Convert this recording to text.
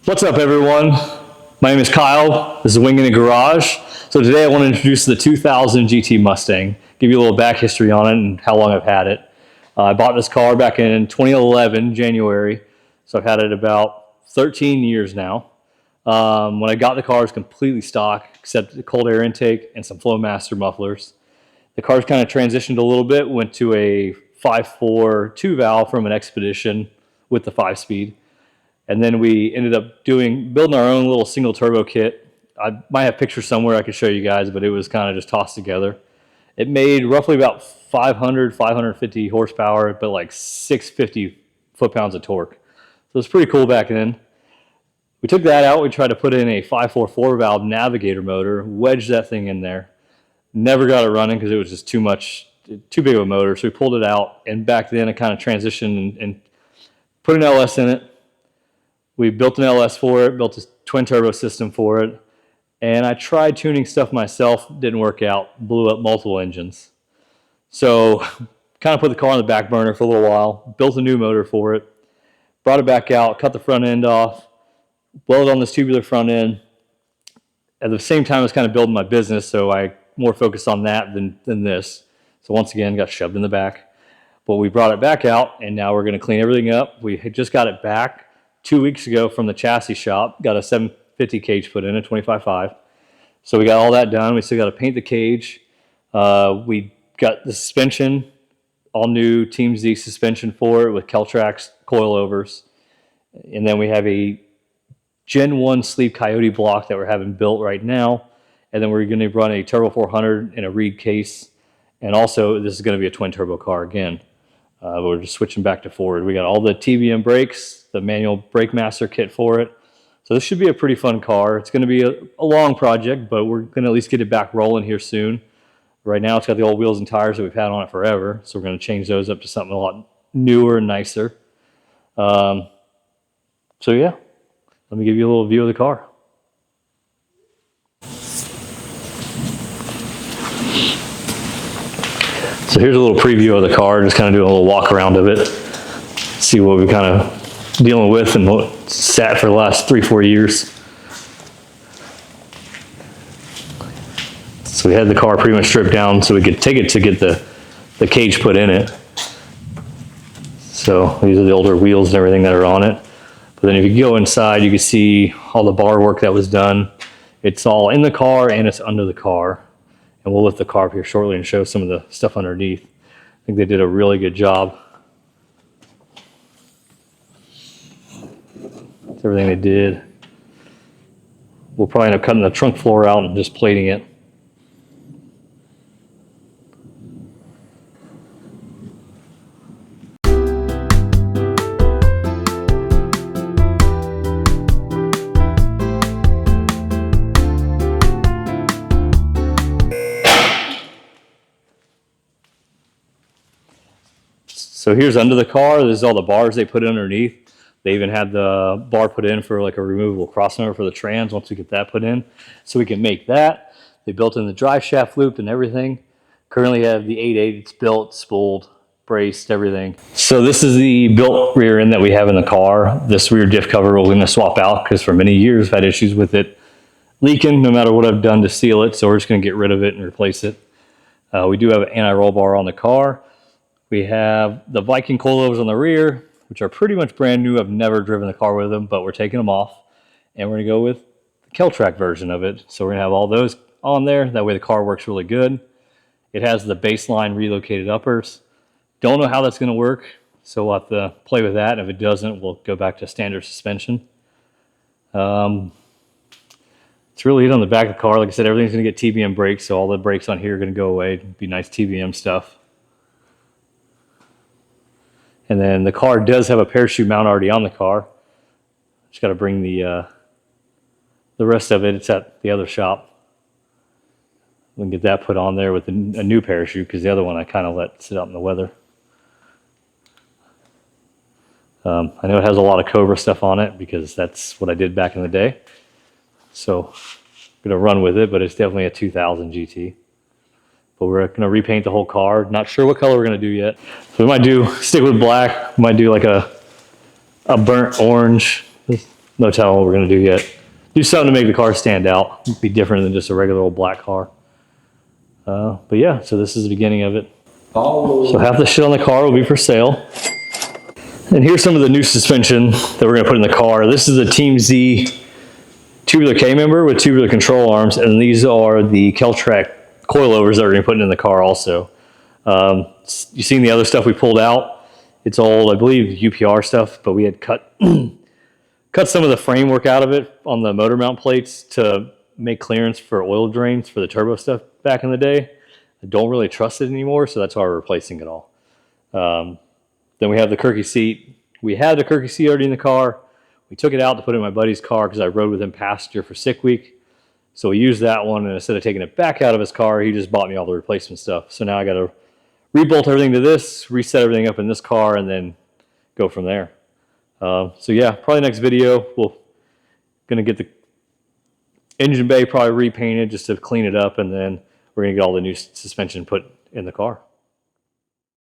What's up, everyone? My name is Kyle. This is Wing in a Garage. So today I want to introduce the 2000 GT Mustang, give you a little back history on it and how long I've had it. I bought this car back in 2011, January, so I've had it about 13 years now. When I got the car, it was completely stock, except the cold air intake and some Flowmaster mufflers. The car's kind of transitioned a little bit, went to a 5.4 2-valve from an Expedition with the 5-speed. And then we ended up building our own little single turbo kit. I might have pictures somewhere I could show you guys, but it was kind of just tossed together. It made roughly about 550 horsepower, but like 650 foot-pounds of torque. So it's pretty cool back then. We took that out. We tried to put in a 5.4 4-valve Navigator motor, wedged that thing in there. Never got it running because it was just too big of a motor. So we pulled it out, and back then I kind of transitioned and put an LS in it. We built an LS for it, built a twin turbo system for it, and I tried tuning stuff myself, didn't work out, blew up multiple engines. So kind of put the car on the back burner for a little while, built a new motor for it, brought it back out, cut the front end off, welded on this tubular front end. At the same time, I was kind of building my business, so I more focused on that than this. So once again, got shoved in the back. But we brought it back out, and now we're going to clean everything up. We had just got it back 2 weeks ago from the chassis shop, got a 750 cage put in, a 25.5. So we got all that done. We still got to paint the cage. We got the suspension, all new Team Z suspension for it with Keltrax coilovers. And then we have a Gen 1 Sleep Coyote block that we're having built right now. And then we're going to run a Turbo 400 in a reed case. And also, this is going to be a twin turbo car again. We're just switching back to Ford. We got all the TBM brakes, the manual brake master kit for it. So this should be a pretty fun car. It's going to be a long project, but we're going to at least get it back rolling here soon. Right now it's got the old wheels and tires that we've had on it forever, so we're going to change those up to something a lot newer and nicer. So yeah, let me give you a little view of the car. So here's a little preview of the car, just kind of doing a little walk around of it, see what we're kind of dealing with and what sat for the last 3-4 years. So we had the car pretty much stripped down so we could take it to get the cage put in it. So these are the older wheels and everything that are on it. But then if you go inside, you can see all the bar work that was done. It's all in the car and it's under the car. And we'll lift the car up here shortly and show some of the stuff underneath. I think they did a really good job. That's everything they did. We'll probably end up cutting the trunk floor out and just plating it. So here's under the car. This is all the bars they put underneath. They even had the bar put in for like a removable crossmember for the trans once we get that put in. So we can make that. They built in the drive shaft loop and everything. Currently have the 8.8. It's built, spooled, braced, everything. So this is the built rear end that we have in the car. This rear diff cover we're going to swap out because for many years I've had issues with it leaking no matter what I've done to seal it. So we're just going to get rid of it and replace it. We do have an anti-roll bar on the car. We have the Viking coilovers on the rear, which are pretty much brand new. I've never driven the car with them, but we're taking them off. And we're going to go with the Keltrax version of it. So we're going to have all those on there. That way the car works really good. It has the baseline relocated uppers. Don't know how that's going to work, so we'll have to play with that. If it doesn't, we'll go back to standard suspension. It's really it on the back of the car. Like I said, everything's going to get TBM brakes, so all the brakes on here are going to go away. It'll be nice TBM stuff. And then the car does have a parachute mount already on the car. Just got to bring the rest of it. It's at the other shop. We can get that put on there with a new parachute because the other one I kind of let sit out in the weather. I know it has a lot of Cobra stuff on it because that's what I did back in the day. So I'm going to run with it, but it's definitely a 2000 GT. But we're going to repaint the whole car. Not sure what color we're going to do yet. So we might stick with black. We might do like a burnt orange. no telling what we're going to do yet. Do something to make the car stand out, be different than just a regular old black car. But yeah, so this is the beginning of it. Oh. So half the shit on the car will be for sale. And here's some of the new suspension that we're going to put in the car. This is a Team Z tubular K member with tubular control arms, and these are the Keltrack coilovers that we're going to be putting in the car also. You've seen the other stuff we pulled out. It's old, I believe, UPR stuff, but we had cut some of the framework out of it on the motor mount plates to make clearance for oil drains for the turbo stuff back in the day. I don't really trust it anymore, so that's why we're replacing it all. Then we have the Kirky seat. We had the Kirky seat already in the car. We took it out to put it in my buddy's car because I rode with him passenger for sick week. So we used that one, and instead of taking it back out of his car, he just bought me all the replacement stuff. So now I got to rebolt everything to this, reset everything up in this car, and then go from there. So yeah, probably next video, we're going to get the engine bay probably repainted just to clean it up, and then we're going to get all the new suspension put in the car.